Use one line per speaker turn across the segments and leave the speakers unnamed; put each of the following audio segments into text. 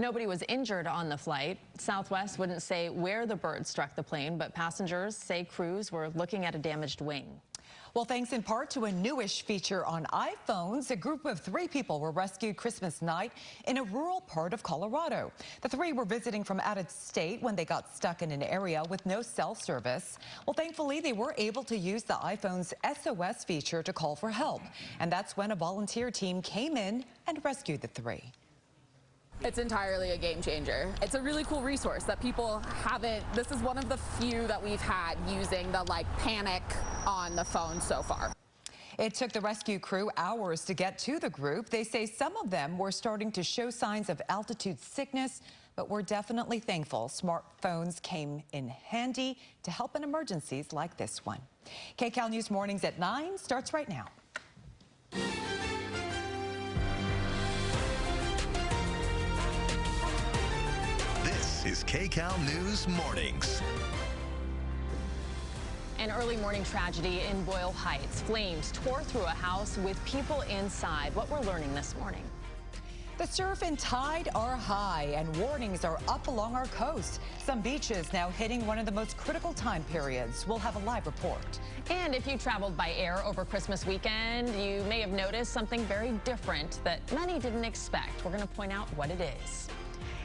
Nobody was injured on the flight. Southwest wouldn't say where the bird struck the plane, but passengers say crews were looking at a damaged wing.
Well, thanks in part to a newish feature on iPhones, a group of 3 people were rescued Christmas night in a rural part of Colorado. The 3 were visiting from out of state when they got stuck in an area with no cell service. Well, thankfully, they were able to use the iPhone's SOS feature to call for help. And that's when a volunteer team came in and rescued the 3.
It's entirely a game changer. It's a really cool resource that people haven't, this is one of the few that we've had using the panic on the phone so far.
It took the rescue crew hours to get to the group. They say some of them were starting to show signs of altitude sickness, but we're definitely thankful smartphones came in handy to help in emergencies like this one. Kcal News Mornings at 9 starts right now.
This is Kcal News Mornings.
An early morning tragedy in Boyle Heights. Flames tore through a house with people inside. What we're learning this morning.
The surf and tide are high and warnings are up along our coast. Some beaches now hitting one of the most critical time periods. We'll have a live report.
And if you traveled by air over Christmas weekend, you may have noticed something very different that many didn't expect. We're going to point out what it is.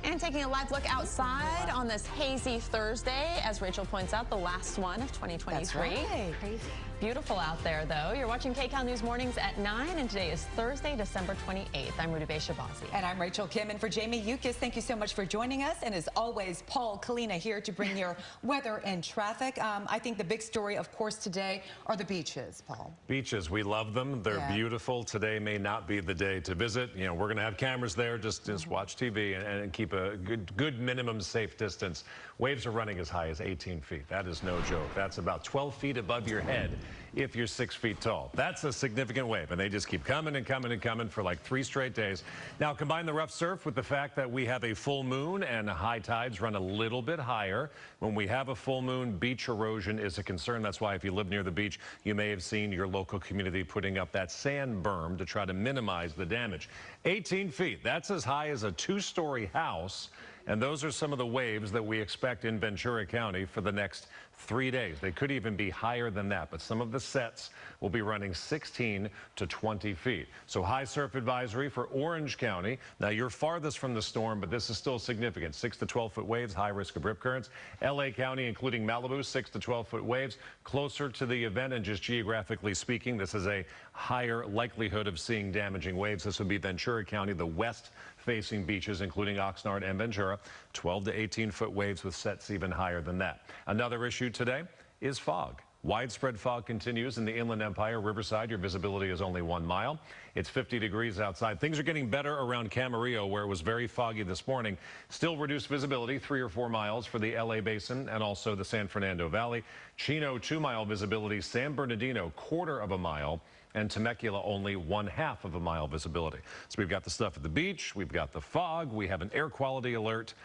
And taking a live look outside on this hazy Thursday, as Rachel points out, the last one of 2023.
That's right.
Crazy. Beautiful out there, though. You're watching Kcal News Mornings at 9, and today is Thursday, December 28th. I'm Rudy Shabazi.
And I'm Rachel Kim, and for Jamie Yukis, thank you so much for joining us. And as always, Paul Kalina here to bring your weather and traffic. I think the big story, of course, today are the beaches, Paul.
Beaches, we love them. They're beautiful. Today may not be the day to visit. You know, we're going to have cameras there. Just watch TV and keep a good minimum safe distance. Waves are running as high as 18 feet. That is no joke. That's about 12 feet above your head if you're 6 feet tall. That's a significant wave, and they just keep coming and coming and coming for like 3 straight days. Now, combine the rough surf with the fact that we have a full moon and high tides run a little bit higher. When we have a full moon, beach erosion is a concern. That's why if you live near the beach, you may have seen your local community putting up that sand berm to try to minimize the damage. 18 feet, that's as high as a 2-story house. And those are some of the waves that we expect in Ventura County for the next 3 days. They could even be higher than that, but some of the sets will be running 16 to 20 feet. So high surf advisory for Orange County. Now you're farthest from the storm, but this is still significant. 6 to 12 foot waves, high risk of rip currents. LA County, including Malibu, 6 to 12 foot waves. Closer to the event and just geographically speaking, this is a higher likelihood of seeing damaging waves. This would be Ventura County, the west facing beaches, including Oxnard and Ventura, 12 to 18 foot waves with sets even higher than that. Another issue today is fog. Widespread fog continues in the Inland Empire. Riverside, your visibility is only 1 mile. It's 50 degrees outside. Things are getting better around Camarillo, where it was very foggy this morning. Still reduced visibility, 3 or 4 miles for the LA Basin and also the San Fernando Valley. Chino, 2-mile visibility. San Bernardino, 1/4 of a mile. And Temecula, only 1/2 of a mile visibility. So we've got the stuff at the beach, we've got the fog, we have an air quality alert.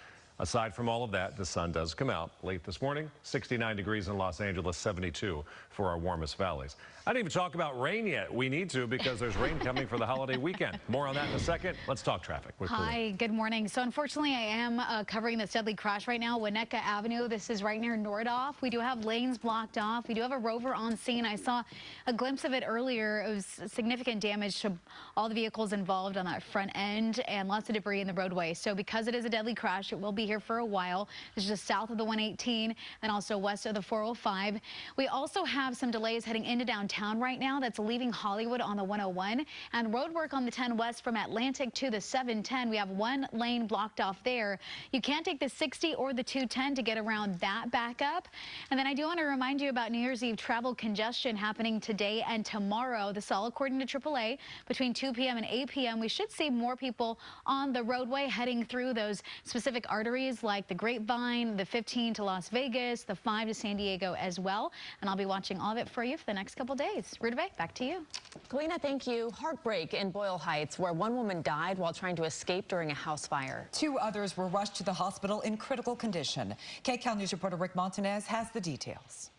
Aside from all of that, the sun does come out late this morning. 69 degrees in Los Angeles, 72 for our warmest valleys. I didn't even talk about rain yet. We need to, because there's rain coming for the holiday weekend. More on that in a second. Let's talk traffic.
Hi, good morning. So unfortunately, I am covering this deadly crash right now, Winnetka Avenue. This is right near Nordoff. We do have lanes blocked off. We do have a rover on scene. I saw a glimpse of it earlier. It was significant damage to all the vehicles involved on that front end and lots of debris in the roadway. So because it is a deadly crash, it will be here for a while. It's just south of the 118 and also west of the 405. We also have some delays heading into downtown right now. That's leaving Hollywood on the 101 and road work on the 10 west from Atlantic to the 710. We have 1 lane blocked off there. You can't take the 60 or the 210 to get around that backup. And then I do want to remind you about New Year's Eve travel congestion happening today and tomorrow. This all according to AAA. Between 2 p.m. and 8 p.m. we should see more people on the roadway heading through those specific arteries like the Grapevine, the 15 to Las Vegas, the 5 to San Diego as well. And I'll be watching all of it for you for the next couple days. Rudabeh, back to you.
Kalina, thank you. Heartbreak in Boyle Heights, where 1 woman died while trying to escape during a house fire.
2 others were rushed to the hospital in critical condition. Kcal News reporter Rick Montanez has the details.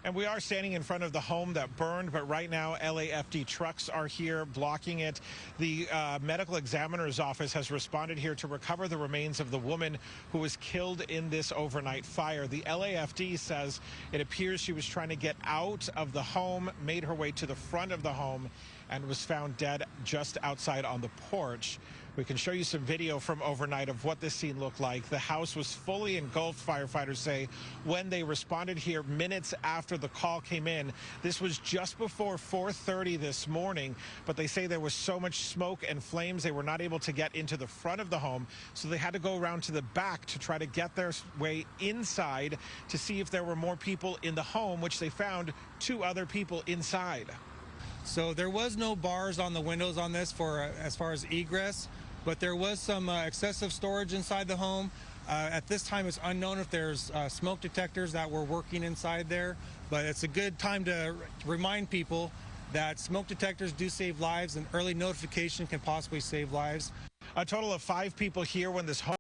And we are standing in front of the home that burned, but right now LAFD trucks are here blocking it. The medical examiner's office has responded here to recover the remains of the woman who was killed in this overnight fire. The LAFD says it appears she was trying to get out of the home, made her way to the front of the home, and was found dead just outside on the porch. We can show you some video from overnight of what this scene looked like. The house was fully engulfed, firefighters say, when they responded here minutes after the call came in. This was just before 4:30 this morning, but they say there was so much smoke and flames they were not able to get into the front of the home, so they had to go around to the back to try to get their way inside to see if there were more people in the home, which they found 2 other people inside.
So there was no bars on the windows on this for as far as egress, but there was some excessive storage inside the home. At this time, it's unknown if there's smoke detectors that were working inside there, but it's a good time to remind people that smoke detectors do save lives and early notification can possibly save lives.
A total of 5 people here when this home